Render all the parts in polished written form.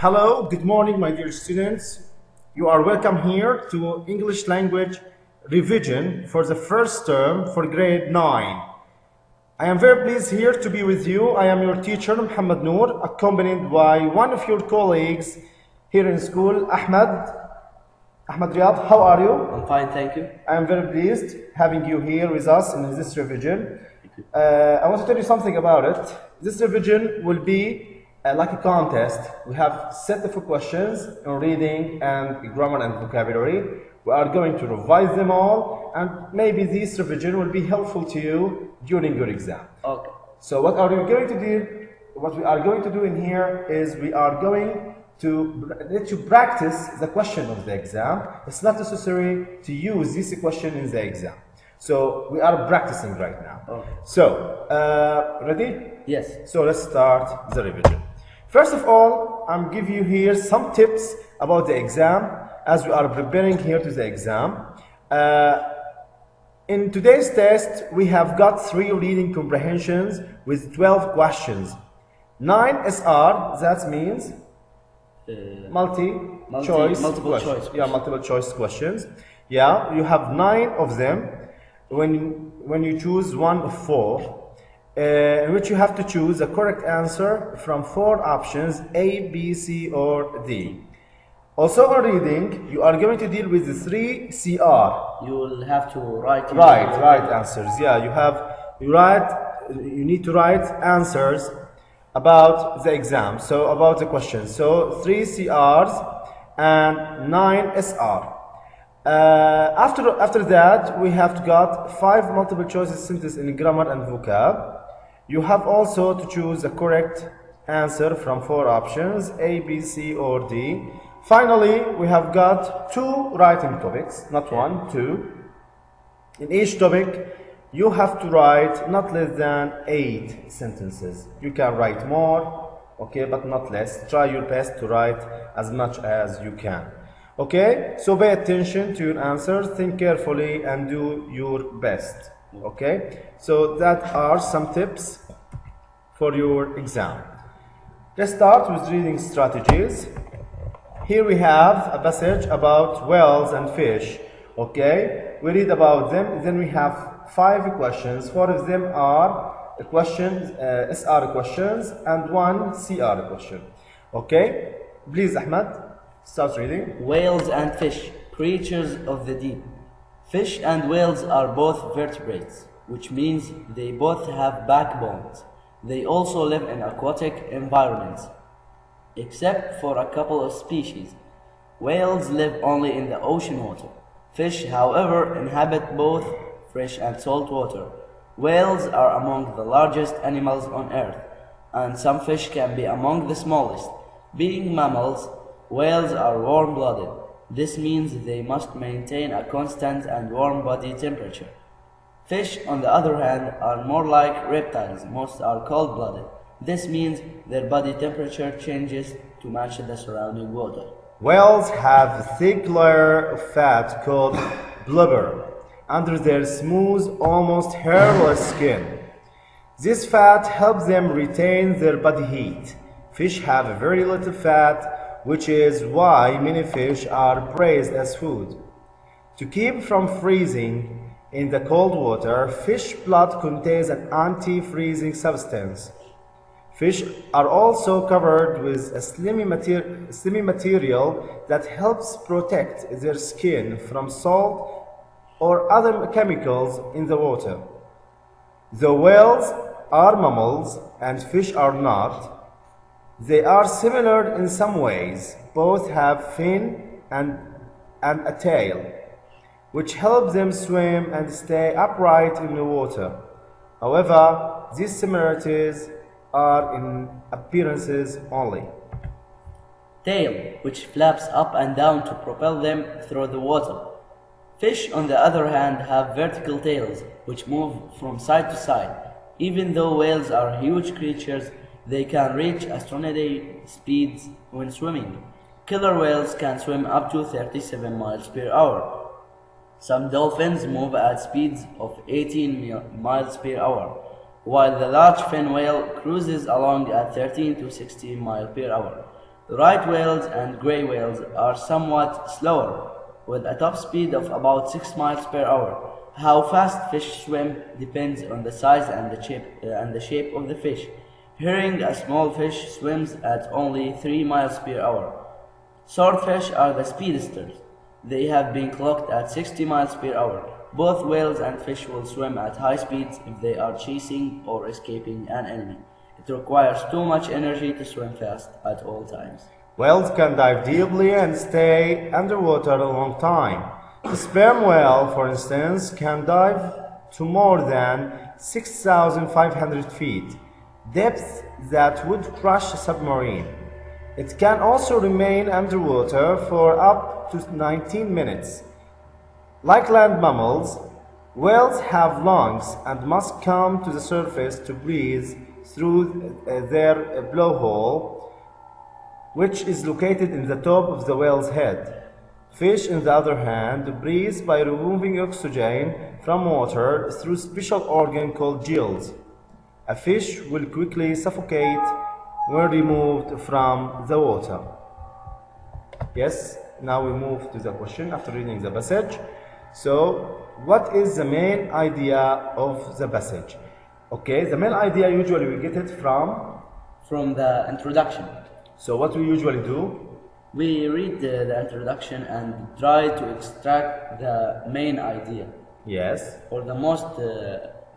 Hello, good morning, my dear students. You are welcome here to English language revision for the first term for grade 9. I am very pleased here to be with you. I am your teacher, Muhammad Noor, accompanied by one of your colleagues here in school, Ahmed. Ahmed Riyad, how are you? I'm fine, thank you. I am very pleased having you here with us in this revision. I want to tell you something about it. This revision will be like a contest. We have set of questions in reading and grammar and vocabulary. We are going to revise them all, and maybe this revision will be helpful to you during your exam. Okay. So what are we going to do? What we are going to do in here is we are going to let you practice the question of the exam. It's not necessary to use this question in the exam. So we are practicing right now. Okay. So, ready? Yes. So let's start the revision. First of all, I'm giving you here some tips about the exam as we are preparing here to the exam. In today's test, we have got 3 reading comprehensions with 12 questions. 9 SR, that means multiple choice. Yeah, multiple choice questions. Yeah, you have 9 of them. When you choose one of 4, in which you have to choose a correct answer from 4 options A, B, C, or D. Also on reading, you are going to deal with the 3 CR. You will have to write. Right answers. Yeah, you need to write answers about the exam. So about the questions. So 3 CRs and 9 SR. After that, we have got 5 multiple choice sentences in grammar and vocab. You have also to choose the correct answer from 4 options A, B, C, or D. Finally, we have got 2 writing topics, not 1, 2. In each topic, you have to write not less than 8 sentences. You can write more, okay, but not less. Try your best to write as much as you can. Okay, so pay attention to your answers, think carefully, and do your best. Okay, so that are some tips for your exam. Let's start with reading strategies. Here we have a passage about whales and fish. Okay, we read about them, then we have 5 questions. 4 of them are questions, SR questions, and 1 CR question. Okay, please Ahmed, start reading. Whales and fish, creatures of the deep. Fish and whales are both vertebrates, which means they both have backbones. They also live in aquatic environments, except for a couple of species. Whales live only in the ocean water. Fish, however, inhabit both fresh and salt water. Whales are among the largest animals on earth, and some fish can be among the smallest. Being mammals, whales are warm-blooded. This means they must maintain a constant and warm body temperature. Fish, on the other hand, are more like reptiles. Most are cold-blooded. This means their body temperature changes to match the surrounding water. Whales have a thick layer of fat called blubber under their smooth, almost hairless skin. This fat helps them retain their body heat. Fish have a very little fat, which is why many fish are praised as food. To keep from freezing in the cold water, fish blood contains an anti-freezing substance. Fish are also covered with a slimy material that helps protect their skin from salt or other chemicals in the water. Though whales are mammals and fish are not, they are similar in some ways. Both have fin and a tail, which help them swim and stay upright in the water. However, these similarities are in appearances only. Tail, which flaps up and down to propel them through the water. Fish, on the other hand, have vertical tails, which move from side to side. Even though whales are huge creatures, they can reach astronomical speeds when swimming. Killer whales can swim up to 37 miles per hour. Some dolphins move at speeds of 18 miles per hour, while the large fin whale cruises along at 13 to 16 miles per hour. Right whales and gray whales are somewhat slower, with a top speed of about 6 miles per hour. How fast fish swim depends on the size and the shape of the fish. Herring, a small fish, swims at only 3 miles per hour. Swordfish are the speedsters. They have been clocked at 60 miles per hour. Both whales and fish will swim at high speeds if they are chasing or escaping an enemy. It requires too much energy to swim fast at all times. Whales can dive deeply and stay underwater a long time. The sperm whale, for instance, can dive to more than 6,500 feet, depth that would crush a submarine. It can also remain underwater for up to 19 minutes. Like land mammals, whales have lungs and must come to the surface to breathe through their blowhole, which is located in the top of the whale's head. Fish, on the other hand, breathe by removing oxygen from water through a special organ called gills. A fish will quickly suffocate when removed from the water. Yes, now we move to the question after reading the passage. So, what is the main idea of the passage? Okay, the main idea usually we get it from the introduction. So what we usually do? We read the introduction and try to extract the main idea. Yes. Or the most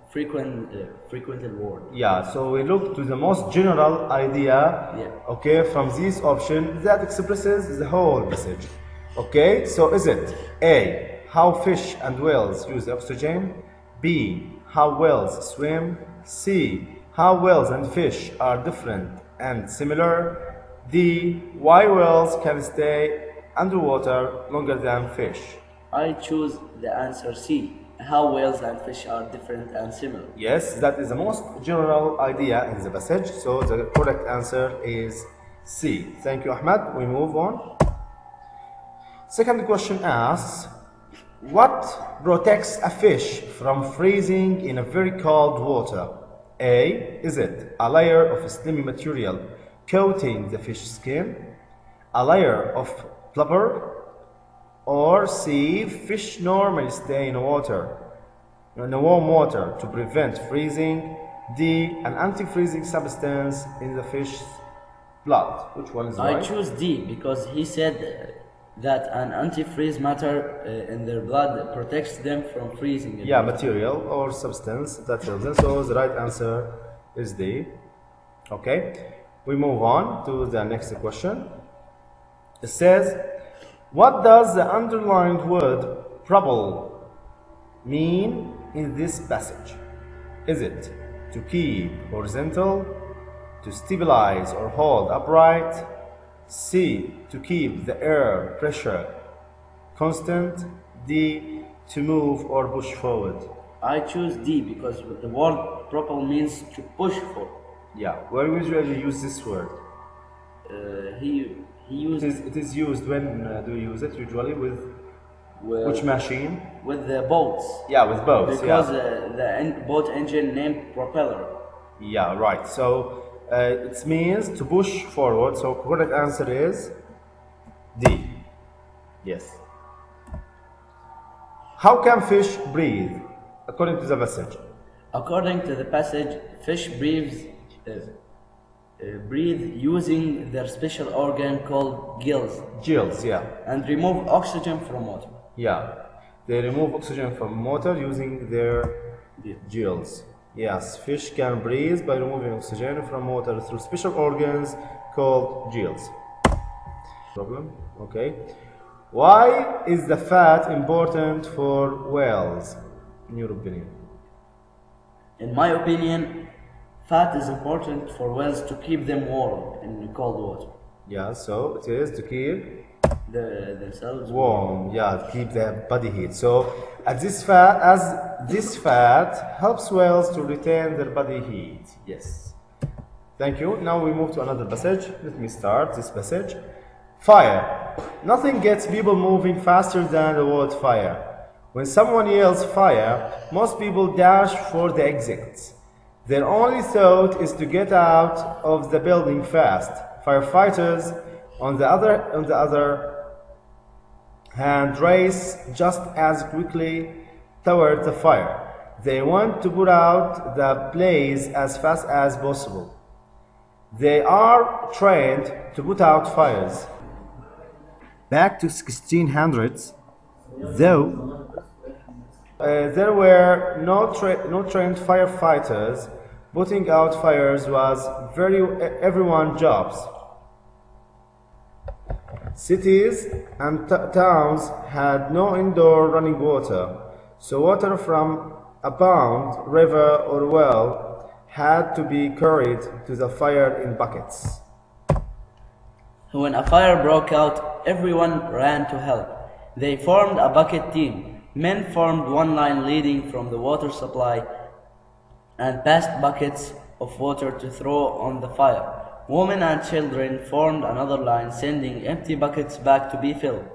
frequented word. Yeah, so we look to the most general idea, okay, from this option that expresses the whole message. Okay, so is it A, how fish and whales use oxygen? B, how whales swim? C, how whales and fish are different and similar? D, why whales can stay underwater longer than fish? I choose the answer C, how whales and fish are different and similar. Yes, that is the most general idea in the passage, so the correct answer is C. Thank you, Ahmed. We move on. Second question asks, what protects a fish from freezing in a very cold water? A, is it a layer of slimy material coating the fish skin, a layer of blubber, or C, fish normally stay in warm water to prevent freezing? D, an anti-freezing substance in the fish's blood. Which one is right? I choose D because he said that an antifreeze matter in their blood protects them from freezing. Yeah, material or substance that helps them. So the right answer is D. Okay, we move on to the next question. It says, what does the underlined word trouble mean in this passage? Is it to keep horizontal, to stabilize or hold upright? C, to keep the air pressure constant? D, to move or push forward? I choose D because the word propel means to push forward. Yeah, where we usually use this word? He uses it is used when do you use it usually with which machine? With the boats. Yeah, with boats. Because the boat engine named propeller. Yeah, right. So it means to push forward. So correct answer is D. Yes. How can fish breathe according to the passage? According to the passage, fish breathe using their special organ called gills. Gills, yeah. And remove oxygen from water. Yeah, they remove oxygen from water using their gills. Yes, fish can breathe by removing oxygen from water through special organs called gills. Problem? Okay. Why is the fat important for whales, in your opinion? In my opinion, fat is important for whales to keep them warm in cold water. Yeah, so it is to keep themselves warm. Yeah, to keep their body heat. So as this fat helps whales to retain their body heat. Yes. Thank you. Now we move to another passage. Let me start this passage. Fire. Nothing gets people moving faster than the word fire. When someone yells fire, most people dash for the exits. Their only thought is to get out of the building fast. Firefighters On the other hand, race just as quickly toward the fire. They want to put out the blaze as fast as possible. They are trained to put out fires. Back to 1600s, though there were no trained firefighters, putting out fires was everyone's jobs. Cities and towns had no indoor running water, so water from a pond, river, or well had to be carried to the fire in buckets. When a fire broke out, everyone ran to help. They formed a bucket team. Men formed one line leading from the water supply and passed buckets of water to throw on the fire. Women and children formed another line, sending empty buckets back to be filled.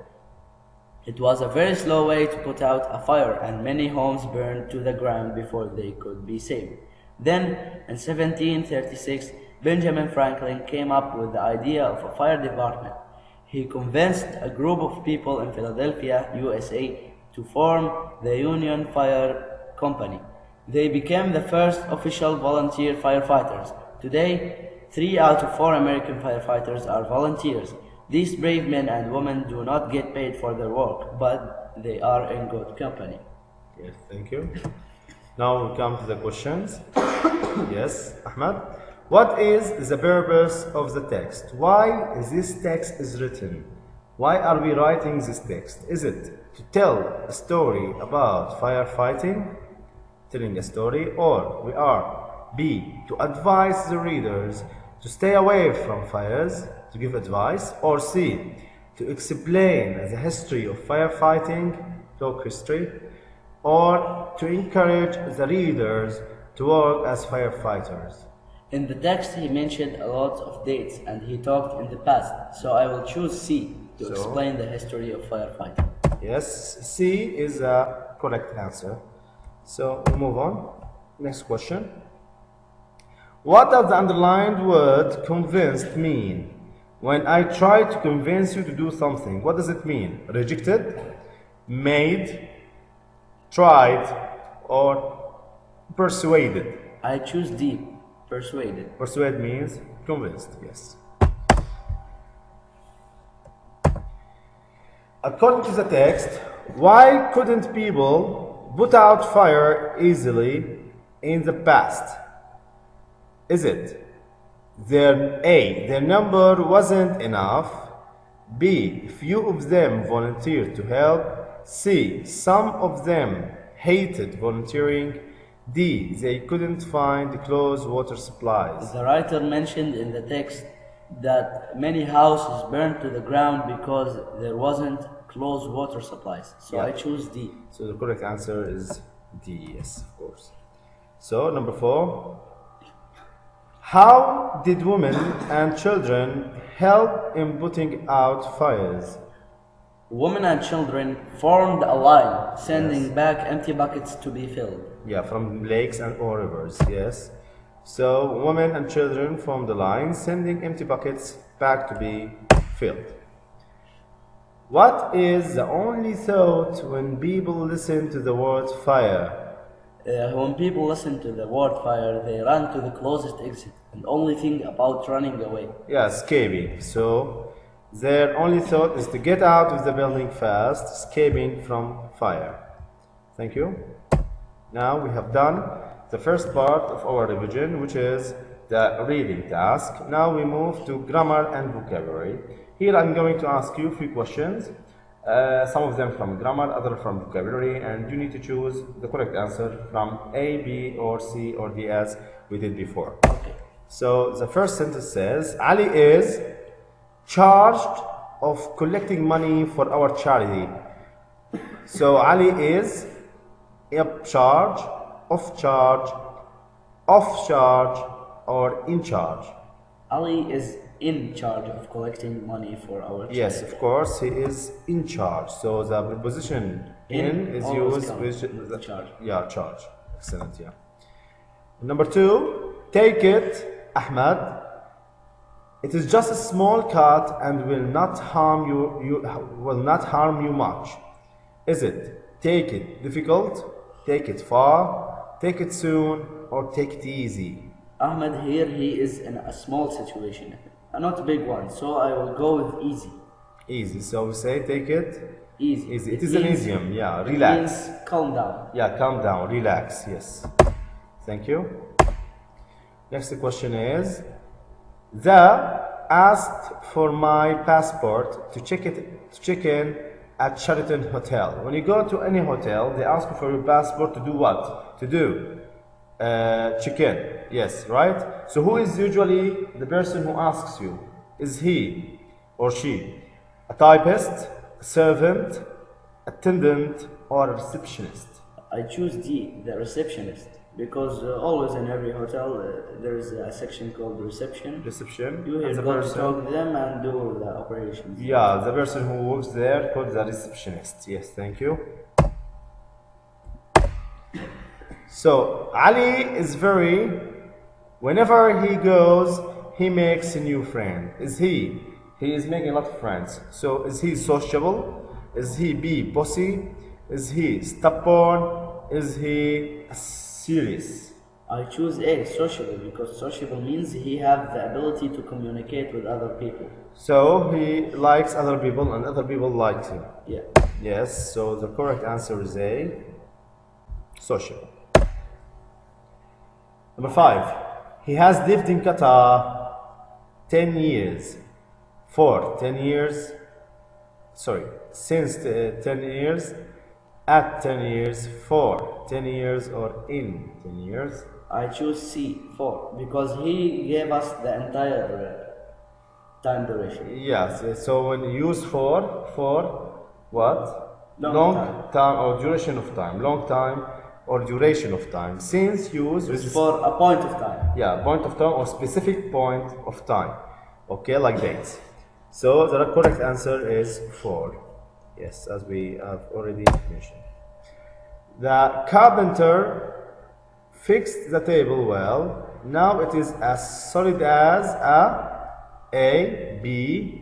It was a very slow way to put out a fire, and many homes burned to the ground before they could be saved. Then, in 1736, Benjamin Franklin came up with the idea of a fire department. He convinced a group of people in Philadelphia, USA, to form the Union Fire Company. They became the first official volunteer firefighters. Today, 3 out of 4 American firefighters are volunteers. These brave men and women do not get paid for their work, but they are in good company. Yes, thank you. Now we come to the questions. Yes, Ahmed. What is the purpose of the text? Why this text is written? Why are we writing this text? Is it to tell a story about firefighting, telling a story, or we are B, to advise the readers to stay away from fires, to give advice, or C, to explain the history of firefighting, talk history, or to encourage the readers to work as firefighters? In the text, he mentioned a lot of dates and he talked in the past, so I will choose C to explain the history of firefighting. Yes, C is a correct answer. So we move on. Next question. What does the underlined word convinced mean? When I try to convince you to do something, what does it mean? Rejected, made, tried, or persuaded? I choose D, persuaded. Persuade means convinced, yes. According to the text, why couldn't people put out fire easily in the past? Is it A, their number wasn't enough, B, few of them volunteered to help, C, some of them hated volunteering, D, they couldn't find close water supplies? The writer mentioned in the text that many houses burned to the ground because there wasn't close water supplies. So I choose D. So the correct answer is D, yes, of course. So number 4. How did women and children help in putting out fires? Women and children formed a line, sending back empty buckets to be filled. Yeah, from lakes or rivers, yes. So women and children formed a line, sending empty buckets back to be filled. What is the only thought when people listen to the word fire? When people listen to the word fire, they run to the closest exit and only think about running away. Yeah, escaping. So their only thought is to get out of the building fast, escaping from fire. Thank you. Now we have done the first part of our revision, which is the reading task. Now we move to grammar and vocabulary. Here I'm going to ask you a few questions. Some of them from grammar, other from vocabulary, and you need to choose the correct answer from A, B, or C, or D as we did before. Okay. So the first sentence says, Ali is charged of collecting money for our charity. So Ali is up charge, off charge, or in charge. Ali is in charge of collecting money for our charity. Yes, of course, he is in charge. So the preposition in is used with charge. Yeah, charge. Excellent, yeah. Number 2, take it, Ahmed. It is just a small cut and will not harm you much. Is it? Take it difficult, take it far, take it soon, or take it easy. Ahmed here, he is in a small situation, not a big one, so I will go with easy. Easy, so we say take it Easy. easy. It is an means- idiom, yeah, it relax. means calm down. Yeah, calm down, relax, yes. Thank you. Next question is, the asked for my passport to check in at Sheraton Hotel. When you go to any hotel, they ask you for your passport to do what? To do check in. Yes, right? So who is usually the person who asks you? Is he or she a typist, a servant, attendant, or a receptionist? I choose D, the receptionist, because always in every hotel there is a section called reception. Reception. You And here the go to person- talk to them and do the operations. Yeah, the person who works there called the receptionist. Yes, thank you. So Ali is whenever he goes, he makes a new friend. Is he? He is making a lot of friends. So is he sociable? Is he B, bossy? Is he stubborn? Is he serious? I choose A, sociable, because sociable means he have the ability to communicate with other people. So he likes other people and other people like him. Yeah. Yes, so the correct answer is A, social. Number 5, he has lived in Qatar 10 years. Since 10 years, at 10 years, for 10 years, or in 10 years. I choose C, 4, because he gave us the entire time duration. Yes, so when you use for what? Long time or duration of time. Long time or duration of time. Since use It's for a point of time. yeah, point of time or specific point of time. Okay, like dates. So the correct answer is 4. Yes, as we have already mentioned. The carpenter fixed the table well. Now it is as solid as A, B,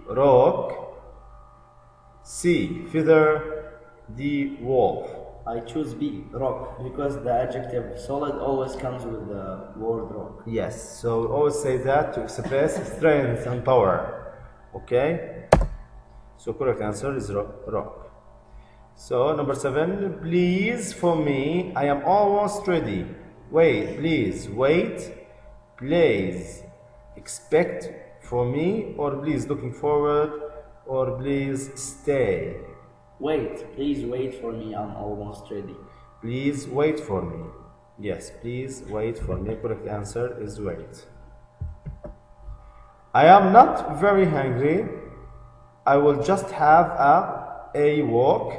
rock, C, feather, D, wolf. I choose B, rock, because the adjective solid always comes with the word rock. Yes, so we always say that to express strength and power. Okay? So correct answer is rock. So number 7, please for me, I am almost ready. Wait, please, wait, please, expect for me, or please looking forward, or please stay. Wait, please wait for me, I'm almost ready. Please wait for me. Yes, please wait for me. Correct answer is wait. I am not very hungry. I will just have A walk,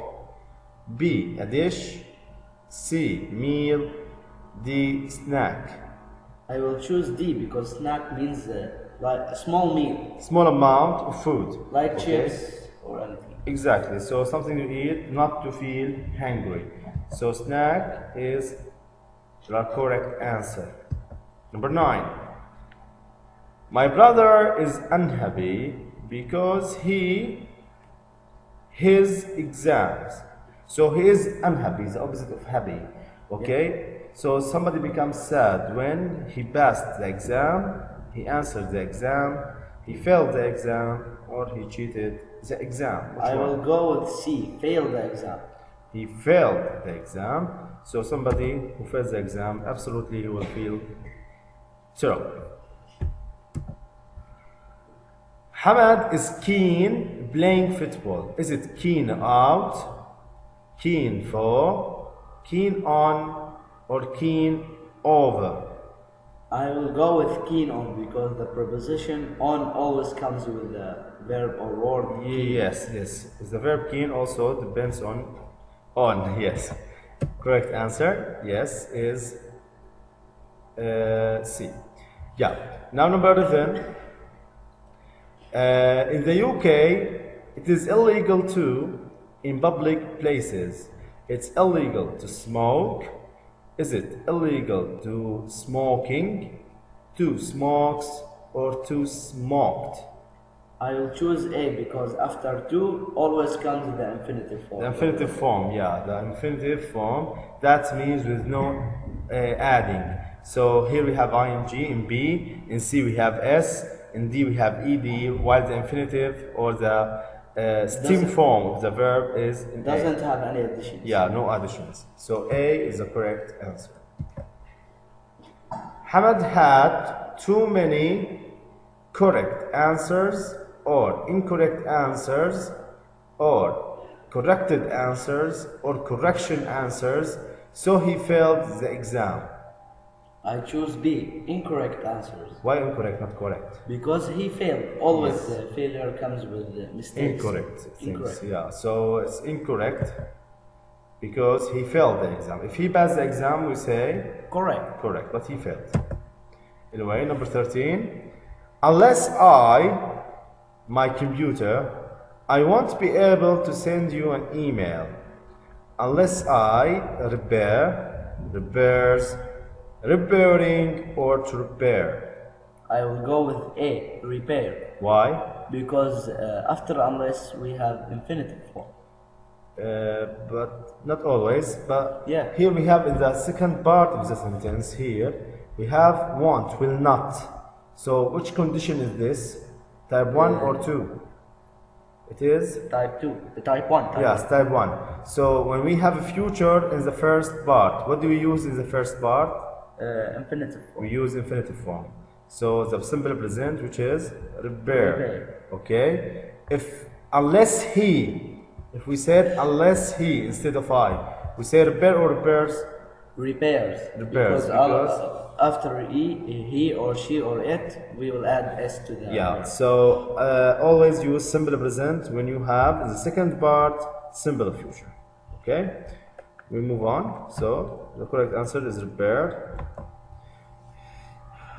B a dish, C meal, D snack. I will choose D because snack means like a small meal, Small amount of food. like Okay? chips or anything. Exactly. So something to eat, not to feel hungry. So snack is the correct answer. Number 9. My brother is unhappy because his exams. So he is unhappy, is the opposite of happy. Okay? So somebody becomes sad when he passed the exam, he answered the exam, he failed the exam, or he cheated the exam. Which I one? will go with C, fail the exam. He failed the exam. So somebody who fails the exam, absolutely he will feel terrible. Hamad is keen playing football. Is it keen out, keen for, keen on, or keen over? I will go with keen on because the preposition on always comes with the verb or word. Yes, yes. Is the verb keen also depends on, yes. Correct answer, yes, is C. Yeah. Now number 11. In the UK, it is illegal to, in public places, it's illegal to smoke. Is it illegal to smoking? 2 smokes, or 2 smoked? I will choose A because after 2 always comes the infinitive form. The infinitive form, yeah, the infinitive form. That means with no adding. So here we have ing in B, in C we have S, in D we have ed, while the infinitive or the stem form of the verb is in doesn't A. have any additions. Yeah, no additions. So A is the correct answer. Hamad had too many correct answers or incorrect answers or corrected answers or correction answers, so he failed the exam. I choose B, incorrect answers. Why incorrect, not correct? Because he failed. Always failure comes with mistakes. Incorrect things, Incorrect. yeah. So it's incorrect because he failed the exam. If he passed the exam, we say Correct. correct, but he failed. Anyway, number 13. Unless my computer, I won't be able to send you an email. Unless I repairs, repairing, or to repair. I will go with A, repair. Why? Because after unless we have infinitive form. But not always. But Yeah. here we have in the second part of the sentence here, we have won't, will not. So which condition is this? Type 1 or 2? It is? Type 2, type 1. Yes, type 1. So when we have a future in the first part, what do we use in the first part? Infinitive form. We use infinitive form. So the simple present, which is repair. Okay? If we said unless he instead of I, we say repair or repairs? Repairs. Repairs, Because after he or she or it, we will add S to the Yeah, verb. so always use simple present when you have in the second part simple future. Okay? We move on. So the correct answer is repair.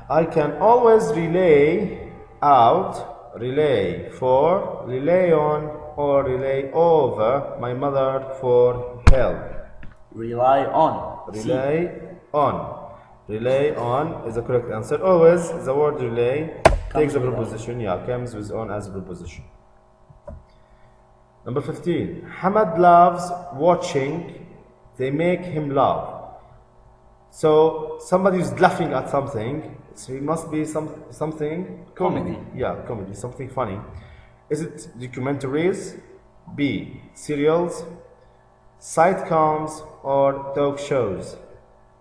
I can always rely for, rely on, or rely over my mother for help. Rely on. Rely on is the correct answer. Always the word relay takes a preposition. Yeah, comes with on as a preposition. Number 15. Hamad loves watching. They make him laugh. So somebody is laughing at something. So it must be something comedy. Yeah, comedy, something funny. Is it documentaries? B. Serials, sitcoms, or talk shows?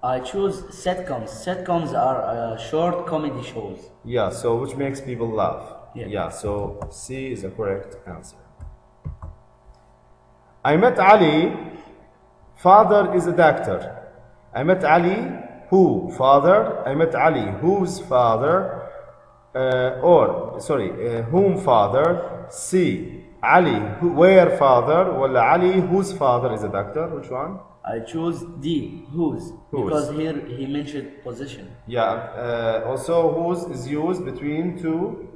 I choose sitcoms. Sitcoms are short comedy shows. Yeah, so which makes people laugh. Yeah. So C is the correct answer. I met Ali. Father is a doctor. I met Ali. Who? Father. I met Ali. Whose father? Whom father? C. Ali. Where father? Well, Ali. Whose father is a doctor? Which one? I choose D, whose. Because here he mentioned position. Yeah. Also, whose is used between two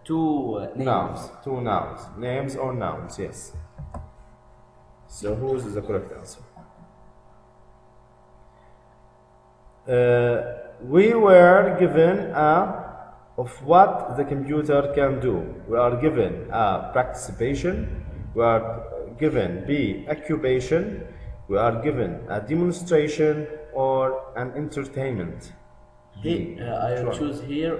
Two names. nouns. Two nouns. Names or nouns. Yes. So whose is the correct answer? We were given of what the computer can do. We are given a participation. We are given B, occupation. We are given a demonstration or an entertainment. I will choose here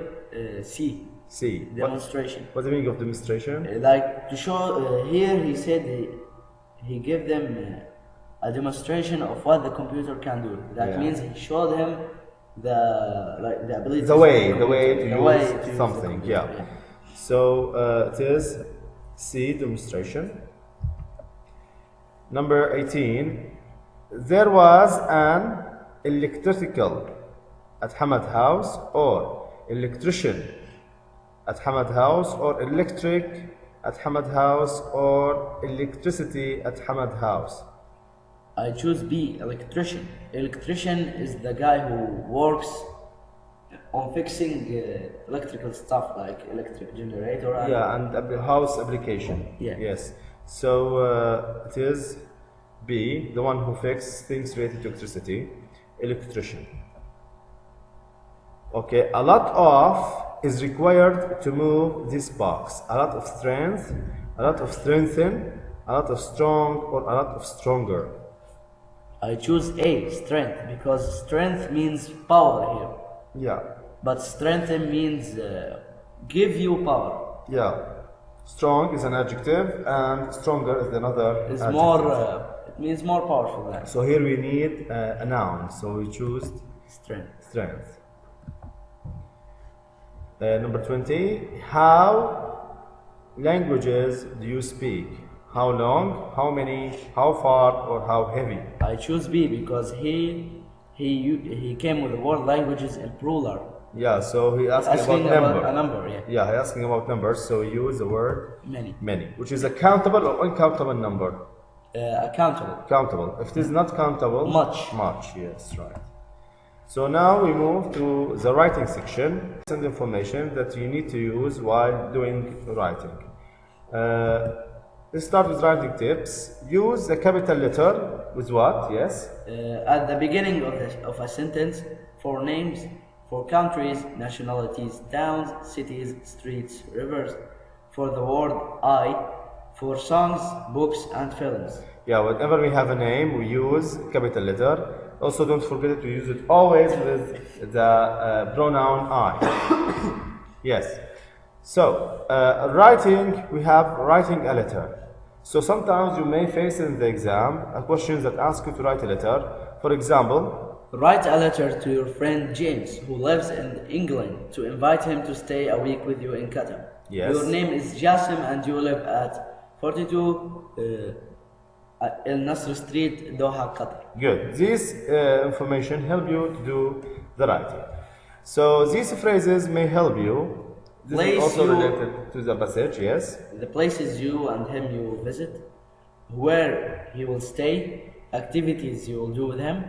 C. C. Demonstration. What's the meaning of demonstration? Like to show, here he said he gave them a demonstration of what the computer can do. That means he showed him the ability. The way to use use something. Yeah. So it is C, demonstration. Number 18. There was an electrical at Hamad house, or electrician at Hamad house, or electric at Hamad house, or electricity at Hamad house. I choose B, electrician. Electrician is the guy who works on fixing electrical stuff like electric generator. And house application. Yeah. Yes. So it is B, the one who fixes things related to electricity, electrician. Okay, a lot of is required to move this box. A lot of strength, a lot of strengthen, a lot of strong, or a lot of stronger. I choose A, strength, because strength means power here. Yeah, But strengthen means give you power. yeah. Strong is an adjective and stronger is another It's adjective. more, it means more powerful than So here we need a noun, so we choose strength. strength. Number 20, how languages do you speak? How long, how many, how far, or how heavy? I choose B because he came with the word languages in plural. Yeah, so he asking Asking about about number. a number, yeah. Yeah, he asking about numbers, so we use the word Many. which is a countable or uncountable number. Accountable. Countable. If it is not countable, Much. Much, yes, right. So now we move to the writing section. And information that you need to use while doing writing. Let's start with writing tips. Use the capital letter with what? Yes. At the beginning of a sentence, for names, for countries, nationalities, towns, cities, streets, rivers, for the word I, for songs, books, and films. Yeah, whenever we have a name, we use capital letter. Also, don't forget to use it always with the pronoun I. Yes. So, writing, we have writing a letter. So sometimes you may face in the exam a question that asks you to write a letter. For example, Write a letter to your friend James, who lives in England, to invite him to stay a week with you in Qatar. Yes. Your name is Jassim and you live at 42 El Nasr Street, Doha, Qatar. good. This information help you to do the writing. So these phrases may help you. This Place is also you- related to the passage, yes. The places you and him you will visit, where he will stay, activities you will do with him,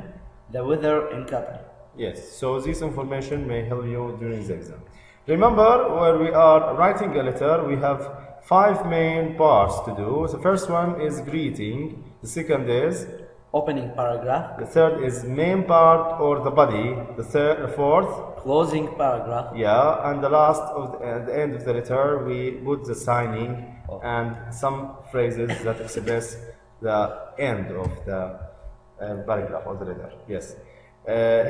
the weather in Qatar. Yes, so this information may help you during the exam. Remember, where we are writing a letter, we have 5 main parts to do. The first one is greeting, the second is, Opening paragraph, the third is main part or the body, the fourth, closing paragraph, yeah, and the last of at the end of the letter, we put the signing and some phrases that express the end of the paragraph of the letter. Yes.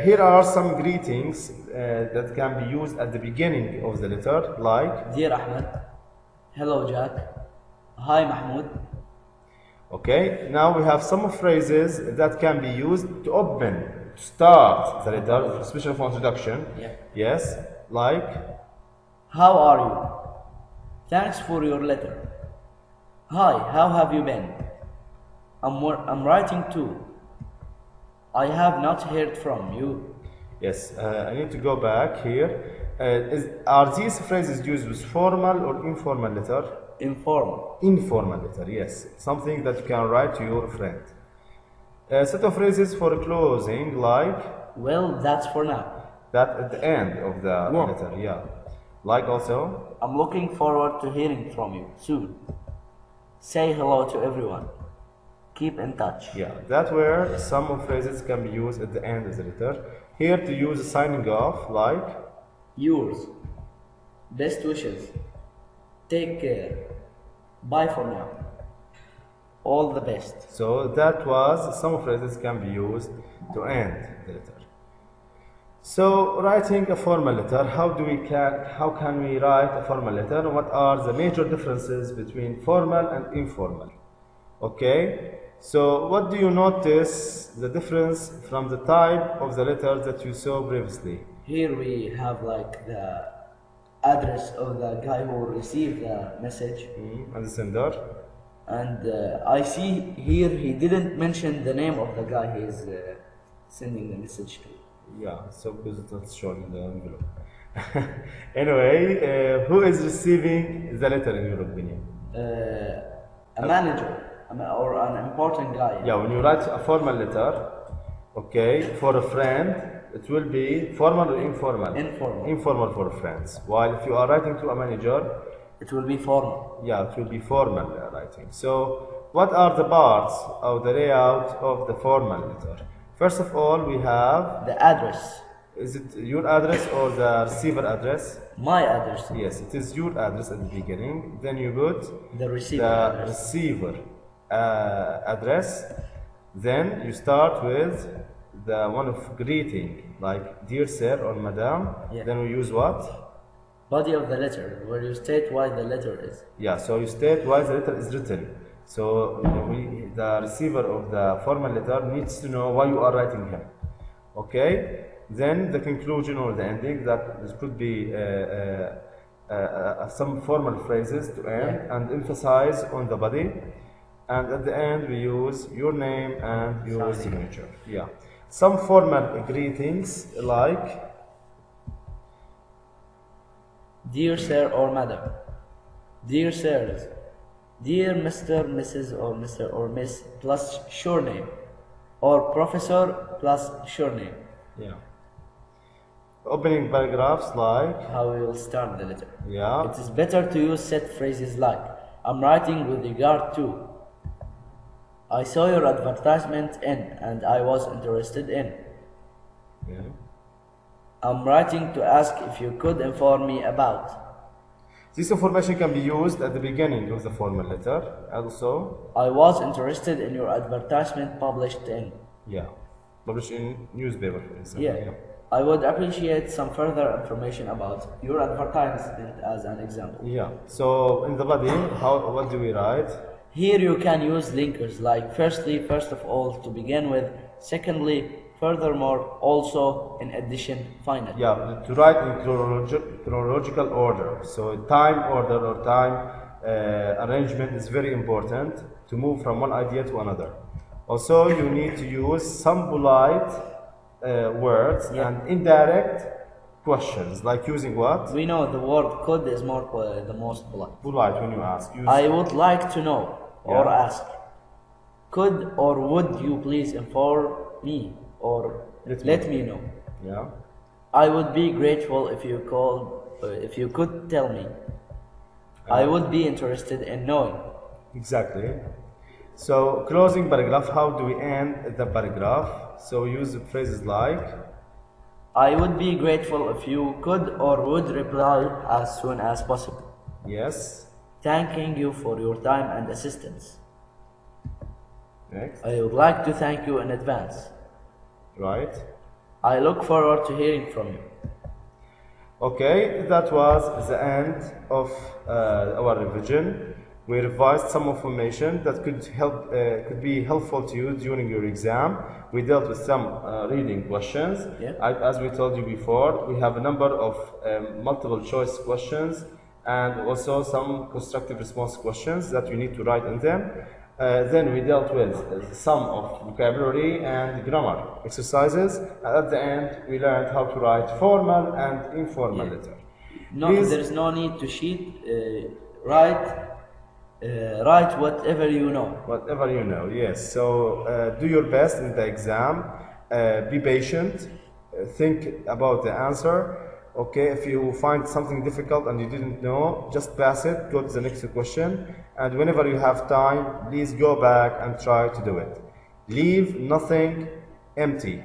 Here are some greetings that can be used at the beginning of the letter, like, Dear Ahmed, hello Jack, hi Mahmoud. okay, now we have some phrases that can be used to open, to start the letter, especially for introduction. Yeah. Yes, like, How are you? Thanks for your letter. Hi, how have you been? I'm writing too. I have not heard from you. yes, I need to go back here. Are these phrases used with formal or informal letter? Informal. Informal letter, yes. Something that you can write to your friend. A set of phrases for closing, like Well, that's for now. that at the end of the Yeah. letter, yeah. Like also, I'm looking forward to hearing from you soon. Say hello to everyone. Keep in touch. yeah. That where some of phrases can be used at the end of the letter. Here to use signing off, like, Yours. Best wishes. Take care. Bye for now. All the best. so that was some phrases can be used to end the letter. So writing a formal letter, how can we write a formal letter? What are the major differences between formal and informal? Okay, so what do you notice the difference from the type of the letter that you saw previously? Here we have like the address of the guy who received the message. And the sender? And I see here he didn't mention the name of the guy he is sending the message to. Yeah, so because it's not shown in the envelope. Anyway, who is receiving the letter in your opinion? A manager or an important guy. Yeah, when you write a formal letter, okay, for a friend, it will be formal or informal? Informal. Informal for friends. While if you are writing to a manager, It will be formal. yeah, it will be formal writing. So, what are the parts of the layout of the formal letter? First of all, we have The address. Is it your address or the receiver address? My address. Yes, it is your address at the beginning. Then you put The receiver the address. receiver address. Then you start with the one of greeting, like dear sir or madam. Yeah. Then we use what? Body of the letter, where you state why the letter is. Yeah, so you state why the letter is written. So the receiver of the formal letter needs to know why you are writing him. Okay? Then the conclusion or the ending, that this could be some formal phrases to end and emphasize on the body. And at the end we use your name and your signature. Yeah. Some formal greetings like Dear sir or madam. Dear sirs. Dear Mr., Mrs. or Mr. or Miss plus sure name. Or professor plus sure name. yeah. Opening paragraphs like How we will start the letter. yeah. It is better to use set phrases like I'm writing with regard to. I saw your advertisement in and I was interested in. Yeah. I'm writing to ask if you could inform me about. This information can be used at the beginning of the formal letter. Also, I was interested in your advertisement published in. yeah, published in newspaper, for instance. Yeah. I would appreciate some further information about your advertisement as an example. Yeah. So in the body, what do we write? Here you can use linkers like firstly, first of all, to begin with, secondly, furthermore, also, in addition, finally. Yeah, to write in chronological order. So time order or time arrangement is very important to move from one idea to another. Also, you need to use some polite words and indirect questions, like using what? We know the word could is the most polite. Polite when you ask. Use I would like to know or Yeah. ask. Could or would you please inform me or let me know? yeah. I would be grateful if you could tell me. I would be interested in knowing. Exactly. So closing paragraph, how do we end the paragraph? So we use phrases like I would be grateful if you could or would reply as soon as possible. yes. Thanking you for your time and assistance. Next. I would like to thank you in advance. Right. I look forward to hearing from you. Okay, that was the end of our revision. We revised some information that could be helpful to you during your exam. We dealt with some reading questions. Yeah. As we told you before, we have a number of multiple choice questions and also some constructive response questions that you need to write in them. Then we dealt with some of vocabulary and grammar exercises. And at the end, we learned how to write formal and informal letter. No, Please- there is no need to cheat. Write whatever you know. Whatever you know, yes. So do your best in the exam. Be patient. Think about the answer. Okay, if you find something difficult and you didn't know, just pass it. Go to the next question. And whenever you have time, please go back and try to do it. Leave nothing empty.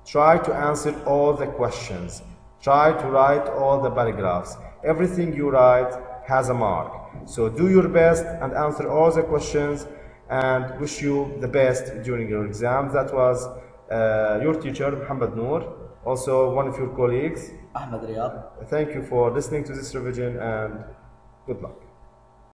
Try to answer all the questions. Try to write all the paragraphs. Everything you write has a mark. So do your best and answer all the questions, and wish you the best during your exam. That was your teacher, Muhammad Noor, also one of your colleagues. Ahmed Riyad. Thank you for listening to this revision and good luck.